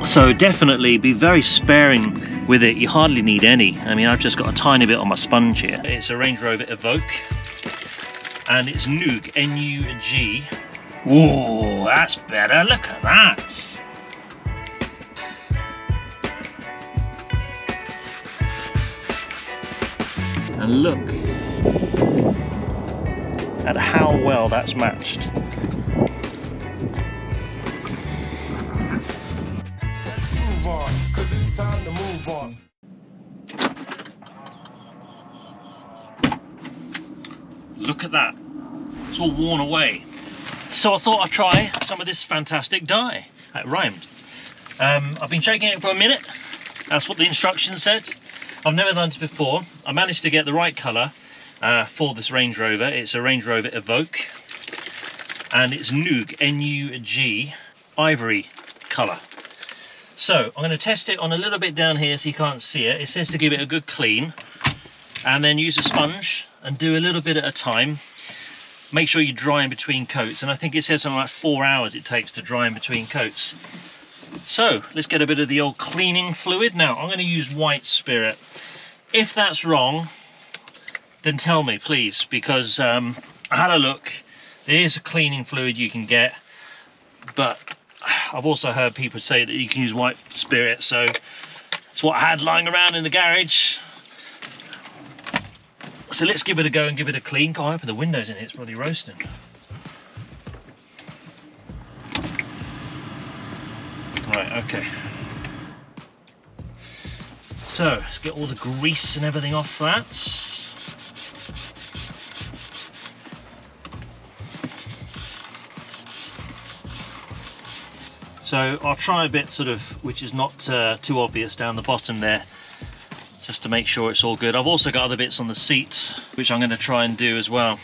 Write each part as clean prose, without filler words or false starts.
So definitely be very sparing with it. You hardly need any. I mean, I've just got a tiny bit on my sponge here. It's a Range Rover Evoque and it's Nug, N-U-G. Whoa, that's better. Look at that. And look at how well that's matched. Let's move on, 'cause it's time to move on. Look at that. It's all worn away. So I thought I'd try some of this fantastic dye. That rhymed. I've been shaking it for a minute. That's what the instructions said. I've never done this before. I managed to get the right colour for this Range Rover. It's a Range Rover Evoque and it's Nug, N-U-G, ivory colour. So I'm going to test it on a little bit down here so you can't see it. It says to give it a good clean and then use a sponge and do a little bit at a time. Make sure you dry in between coats, and I think it says something like 4 hours it takes to dry in between coats. So let's get a bit of the old cleaning fluid. Now I'm going to use white spirit. If that's wrong, then tell me please, because I had a look. There is a cleaning fluid you can get, but I've also heard people say that you can use white spirit, so it's what I had lying around in the garage. So let's give it a go and give it a clean. God, I open the windows in here, it's probably roasting. Right, okay. So let's get all the grease and everything off that. So I'll try a bit sort of, which is not too obvious down the bottom there, just to make sure it's all good. I've also got other bits on the seat, which I'm going to try and do as well.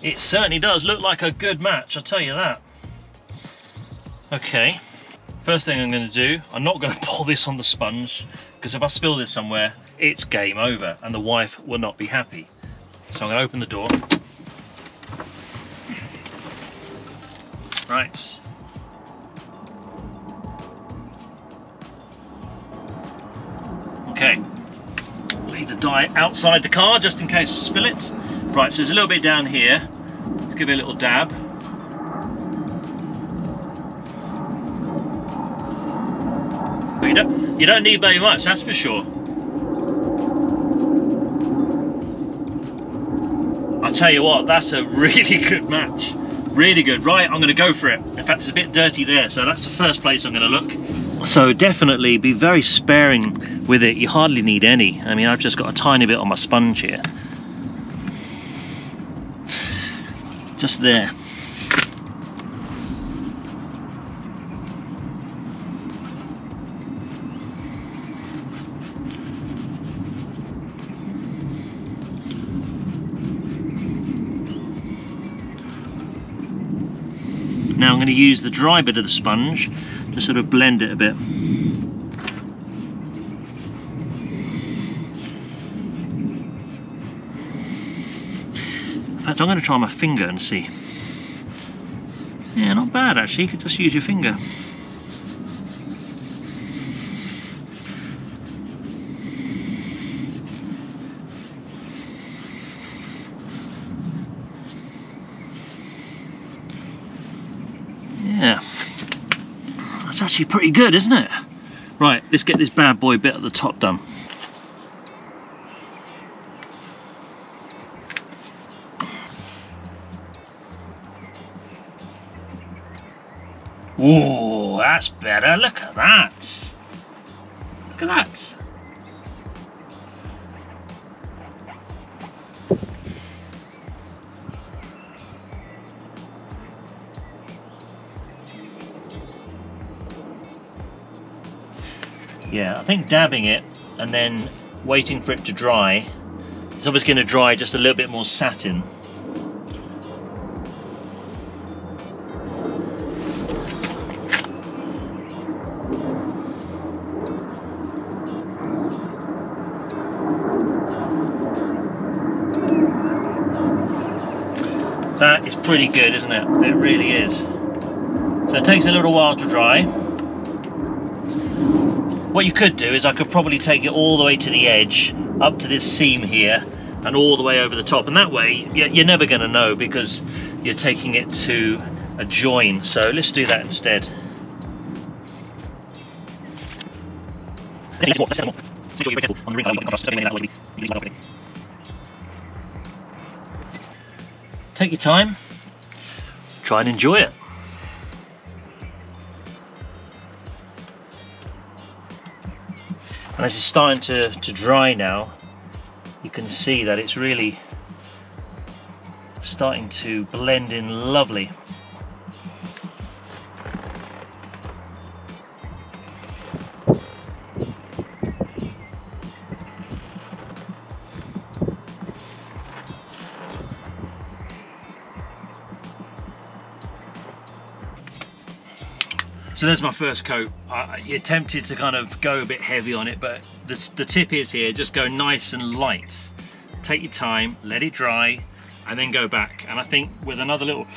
It certainly does look like a good match, I'll tell you that. Okay, first thing I'm going to do, I'm not going to pour this on the sponge, because if I spill this somewhere, it's game over, and the wife will not be happy. So I'm going to open the door. Right. Okay, leave the dye outside the car just in case I spill it. Right, so there's a little bit down here. Let's give it a little dab. But you don't need very much, that's for sure. I'll tell you what, that's a really good match. Really good. Right, I'm going to go for it. In fact, it's a bit dirty there, so that's the first place I'm going to look. So definitely be very sparing with it. You hardly need any. I mean, I've just got a tiny bit on my sponge here. Just there. Now I'm going to use the dry bit of the sponge to sort of blend it a bit. In fact, I'm going to try my finger and see. Yeah, not bad actually, you could just use your finger. Yeah, that's actually pretty good, isn't it? Right, let's get this bad boy bit at the top done. Whoa, that's better. Look at that. Look at that. Yeah, I think dabbing it and then waiting for it to dry, it's obviously going to dry just a little bit more satin. That is pretty good, isn't it? It really is. So it takes a little while to dry. What you could do is I could probably take it all the way to the edge, up to this seam here, and all the way over the top. And that way, you're never going to know because you're taking it to a join. So let's do that instead. Take your time, try and enjoy it. And as it's starting to dry now, you can see that it's really starting to blend in lovely. So there's my first coat. You're tempted to kind of go a bit heavy on it, but the tip is here, just go nice and light. Take your time, let it dry, and then go back. And I think with another little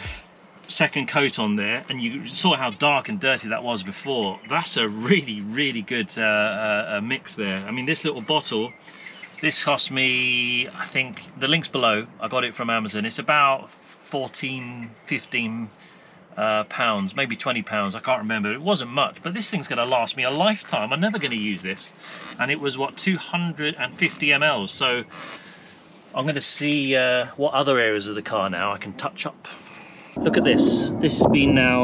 second coat on there, and you saw how dark and dirty that was before, that's a really, really good mix there. I mean, this little bottle, this cost me, I think, the link's below, I got it from Amazon. It's about 14, 15 pounds, maybe 20 pounds, I can't remember. It wasn't much, but this thing's going to last me a lifetime. I'm never going to use this. And it was, what, 250 ml. So I'm going to see what other areas of the car now I can touch up. Look at this. This has been now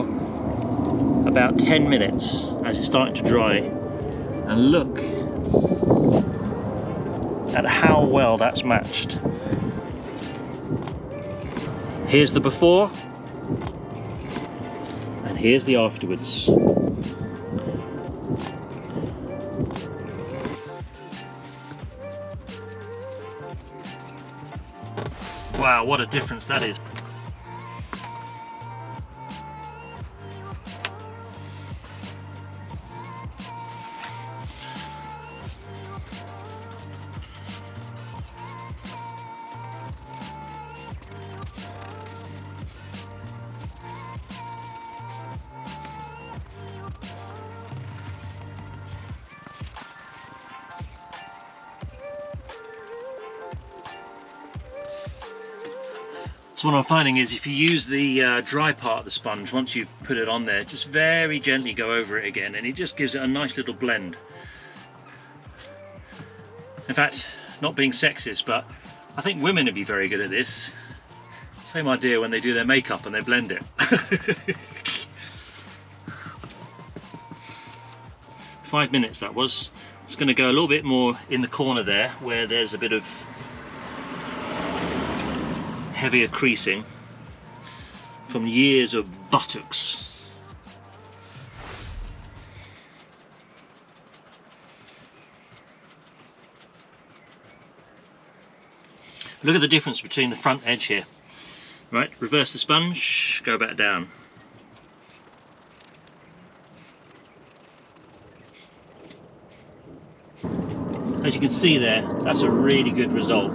about 10 minutes as it's starting to dry. And look at how well that's matched. Here's the before. Here's the afterwards. Wow, what a difference that is. So what I'm finding is if you use the dry part of the sponge, once you've put it on there, just very gently go over it again, and it just gives it a nice little blend. In fact, not being sexist, but I think women would be very good at this. Same idea when they do their makeup and they blend it. 5 minutes that was. It's going to go a little bit more in the corner there where there's a bit of heavier creasing from years of buttocks. Look at the difference between the front edge here. Right, reverse the sponge, go back down. As you can see there, that's a really good result.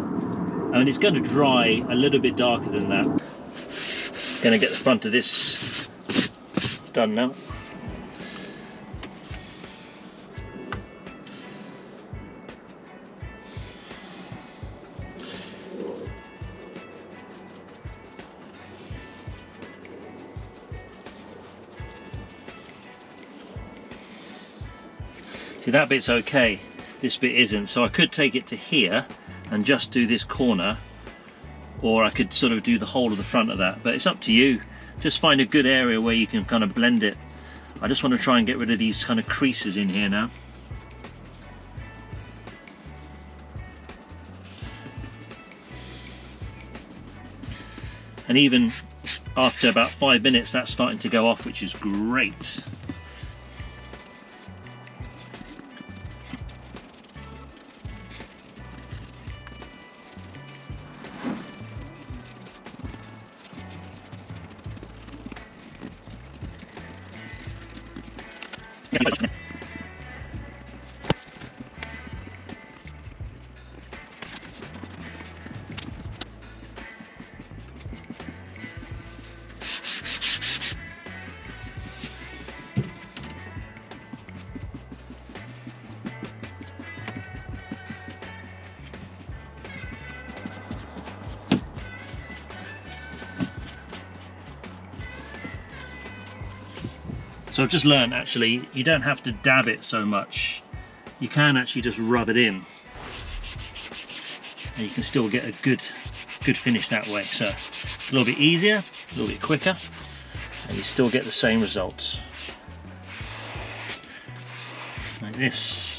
I mean, it's going to dry a little bit darker than that. Going to get the front of this done now. See, that bit's okay, this bit isn't, so I could take it to here and just do this corner, or I could sort of do the whole of the front of that, but it's up to you. Just find a good area where you can kind of blend it. I just want to try and get rid of these kind of creases in here now. And even after about 5 minutes, that's starting to go off, which is great. So I've just learned actually you don't have to dab it so much. You can actually just rub it in, and you can still get a good finish that way. So a little bit easier, a little bit quicker, and you still get the same results like this.